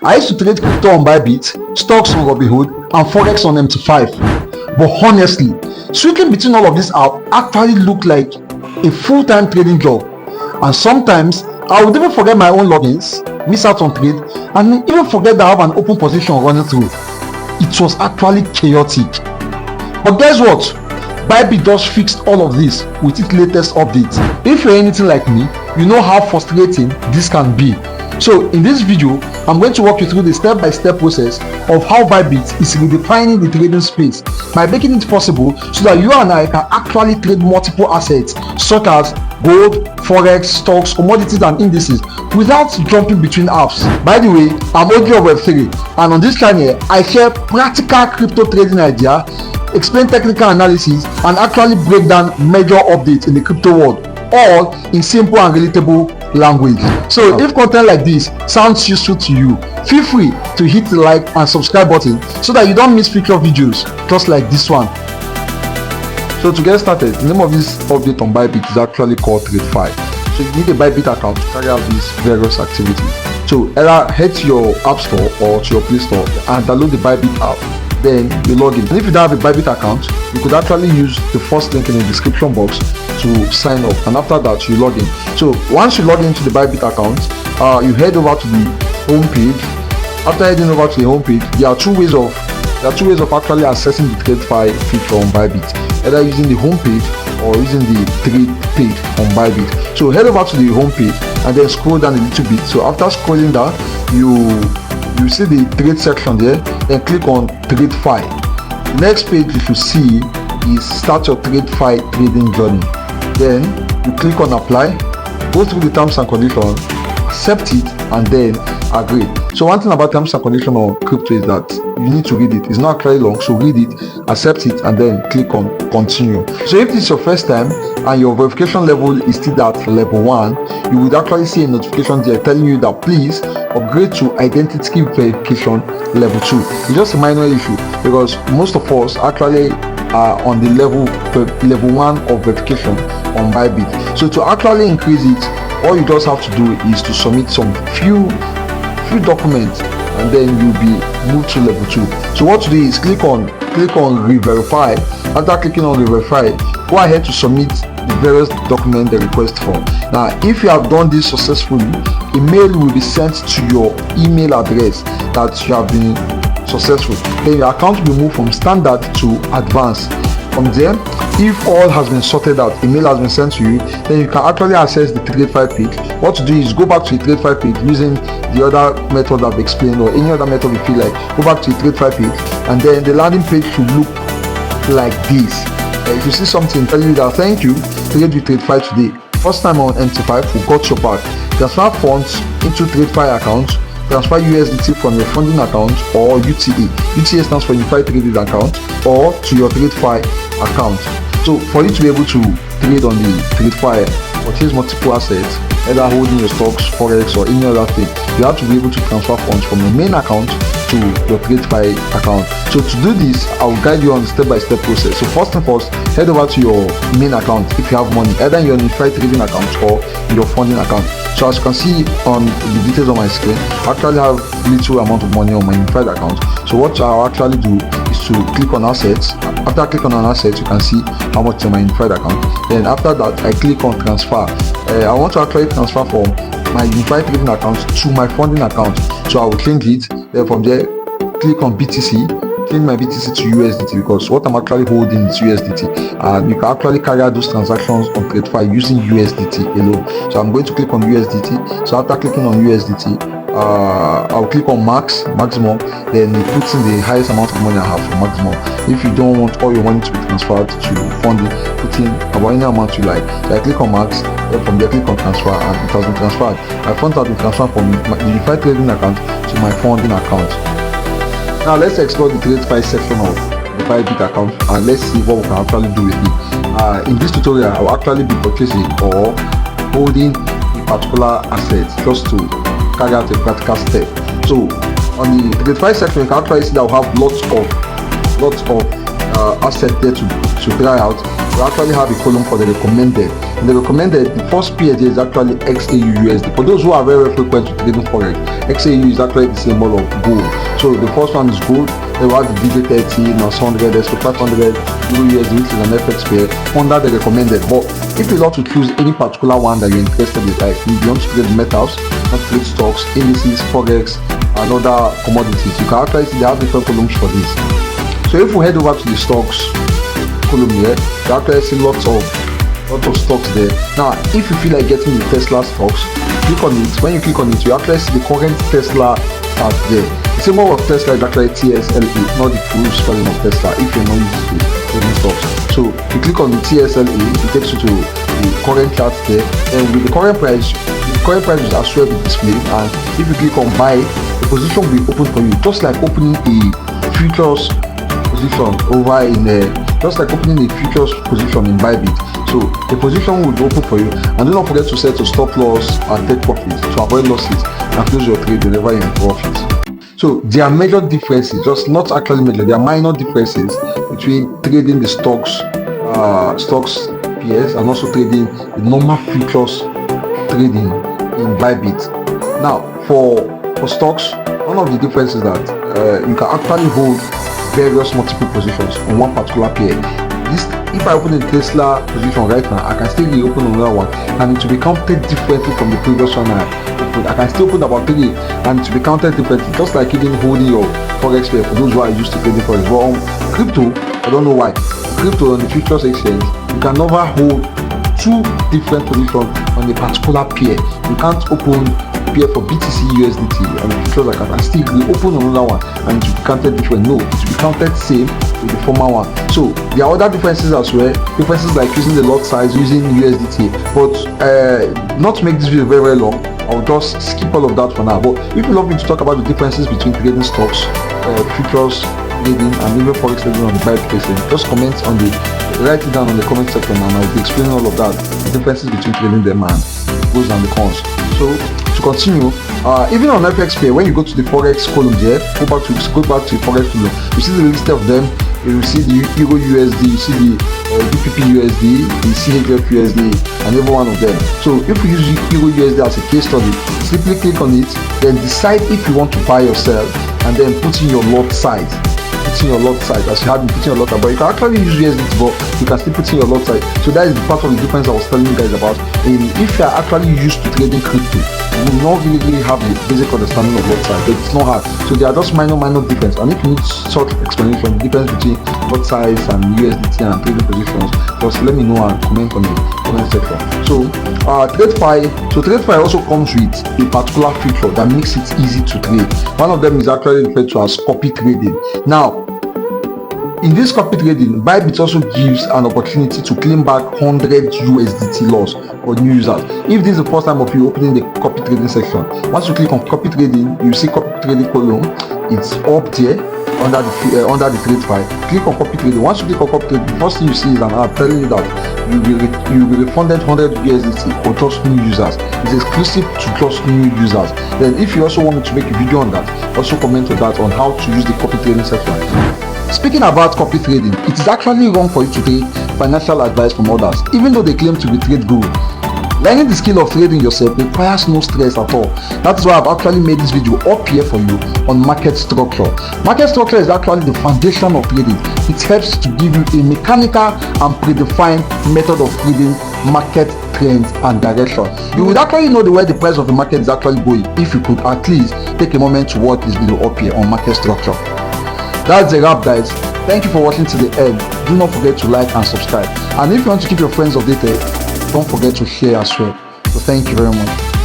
I used to trade crypto on Bybit, stocks on Robinhood, and Forex on MT5. But honestly, switching between all of these apps actually looked like a full-time trading job. And sometimes I would even forget my own logins, miss out on trade, and even forget that I have an open position running through. It was actually chaotic. But guess what? Bybit just fixed all of this with its latest update. If you're anything like me, you know how frustrating this can be. So in this video, I'm going to walk you through the step-by-step process of how Bybit is redefining the trading space by making it possible so that you and I can actually trade multiple assets such as gold, Forex, stocks, commodities and indices without jumping between apps. By the way, I'm OG of Web3, and on this channel, I share practical crypto trading ideas, explain technical analysis, and actually break down major updates in the crypto world, all in simple and relatable language. So if content like this sounds useful to you, feel free to hit the like and subscribe button so that you don't miss future videos just like this one. So to get started, the name of this update on Bybit is actually called TradFi. So you need a Bybit account to carry out these various activities. So either head to your app store or to your Play Store and download the Bybit app. Then you log in. And if you don't have a Bybit account, you could actually use the first link in the description box to sign up, and after that you log in. So once you log into the Bybit account, you head over to the home page. After heading over to the home page, there are two ways of actually accessing the TradFi feature on Bybit, either using the home page or using the trade page on Bybit. So head over to the home page and then scroll down a little bit. So after scrolling down, you see the trade section there, then click on TradFi. The next page you should see is start your TradFi trading journey. Then you click on apply, go through the terms and conditions, accept it, and then agree. So one thing about terms and conditions on crypto is that you need to read it. It's not actually long, so read it, accept it, and then click on continue. So if this is your first time and your verification level is still at level 1, you would actually see a notification there telling you that please upgrade to identity verification level 2. It's just a minor issue because most of us actually are on the level 1 of verification on Bybit. So to actually increase it, all you just have to do is to submit some few documents, and then you'll be moved to level 2. So what to do is click on re-verify. After clicking on re-verify, go ahead to submit the various documents they request for. Now if you have done this successfully, a mail will be sent to your email address that you have been successful. Then your account will move from standard to advanced. From there, if all has been sorted out, email has been sent to you, then you can actually access the TradFi page. What to do is go back to the TradFi page using the other method I've explained, or any other method you feel like. Go back to the TradFi page, and then the landing page should look like this. If you see something telling you that thank you, trade with TradFi today, first time on MT5, we got your back. Transfer funds into TradFi account, transfer USDT from your funding account or UTA. UTA stands for Unified Trading Account, or to your TradFi account. So for you to be able to trade on the TradFi, purchase multiple assets, either holding your stocks, Forex, or any other thing, you have to be able to transfer funds from your main account to your TradFi account. So to do this, I will guide you on the step-by-step process. So first and foremost, head over to your main account if you have money, either in your Unified Trading account or in your funding account. So as you can see on the details on my screen, I actually have little amount of money on my Unified account. So what I'll actually do is to click on assets. After clicking on assets, you can see how much is on my Unified account. Then after that, I click on transfer. I want to actually transfer from my Unified Trading account to my funding account. So I will change it. Then from there, click on BTC, change my BTC to USDT, because what I'm actually holding is USDT, and you can actually carry out those transactions on TradFi using USDT alone. So I'm going to click on USDT. So after clicking on USDT, I'll click on maximum, then it puts in the highest amount of money I have for maximum. If you don't want all your money to be transferred to funding, put in about any amount you like. So I click on max, then from there click on transfer, and it has been transferred. My funds have been transferred from my Unified Trading account to my funding account. Now let's explore the TradFi section of the Bybit account, and let's see what we can actually do with it. In this tutorial, I will actually be purchasing or holding a particular asset just to carry out a practical step. So on the TradFi section, you can actually see that we have lots of asset there to try out, we actually have a column for the recommended. And the recommended, the first pair there is actually XAUUSD. For those who are very frequent with trading forex, XAU is actually the symbol of gold. So the first one is gold. Then we have the DJ30, NAS 100, SP500, EURUSD, which is an FX pair under the recommended. But if you want to choose any particular one that you're interested in, like you want to trade metals, want to trade stocks, indices, forex, and other commodities, you can actually see they have different columns for this. So if we head over to the stocks column here, you actually see lots of stocks there. Now if you feel like getting the Tesla stocks, click on it. When you click on it, you actually see the current Tesla chart there. The symbol of Tesla is actually TSLA, not the full spelling of Tesla if you're not used to trading stocks. So you click on the TSLA, it takes you to the current chart there, and with the current price is as well be displayed. And if you click on buy, the position will be open for you, just like opening a futures position over in just like opening a futures position in Bybit. So the position will be open for you, and do not forget to set a stop loss and take profit to avoid losses and close your trade whenever you're in profit. So there are major differences, just not actually major, there are minor differences between trading the stocks pairs and also trading the normal futures trading in Bybit. Now for stocks, one of the differences is that you can actually hold various multiple positions on one particular pair. If I open a Tesla position right now, I can still reopen another one and it will be counted differently from the previous one I opened. I can still open about 3 and it will be counted differently, just like even holding your forex pair for those who are used to trading forex. But on crypto, I don't know why. Crypto on the futures exchange, you can never hold 2 different positions on a particular pair. You can't open pair for BTC USDT on the futures account and still reopen another one and it will be counted different. No, it will be counted same with the former one. So there are other differences as well, differences like using the lot size, using USDT. But not to make this video very, very long, I'll just skip all of that for now. But if you love me to talk about the differences between trading stocks, futures trading, and even forex trading on the Bybit Trade, just comment on write it down on the comment section and I'll be explaining all of that, the differences between trading them and the pros and the cons. So to continue, even on FX pair, when you go to the forex column there, go back to the forex column, you see the list of them. You see the EURUSD, you see the BPP-USD, the CHF-USD, and every one of them. So if you use EURUSD as a case study, simply click on it, then decide if you want to buy or sell, and then put in your lot size. As you have been putting your lot size, but you can actually use USDT, but you can still put in your lot size. So that is the part of the difference I was telling you guys about. If you are actually used to trading crypto, you will not really have the basic understanding of lot size, but it's not hard. So there are just minor difference. And if you need short explanation, the difference between lot size and USDT and trading positions, just let me know and comment on the comment section. So TradFi also comes with a particular feature that makes it easy to trade. One of them is actually referred to as copy trading. Now in this copy trading, Bybit also gives an opportunity to claim back 100 USDT loss for new users. If this is the first time of you opening the copy trading section, once you click on copy trading, you see copy trading column. It's up there under the TradFi. Click on copy trading. Once you click on copy trading, the first thing you see is an ad telling you that you will be refunded 100 USDT for just new users. It's exclusive to just new users. Then if you also want me to make a video on that, also comment on that, on how to use the copy trading section. Speaking about copy trading, it is actually wrong for you to take financial advice from others, even though they claim to be trade guru. Learning the skill of trading yourself requires no stress at all. That is why I've actually made this video up here for you on market structure. Market structure is actually the foundation of trading. It helps to give you a mechanical and predefined method of trading market trends and direction. You would actually know where the price of the market is actually going if you could at least take a moment to watch this video up here on market structure. That's a wrap, guys. Thank you for watching to the end. Do not forget to like and subscribe. And if you want to keep your friends updated, don't forget to share as well. So thank you very much.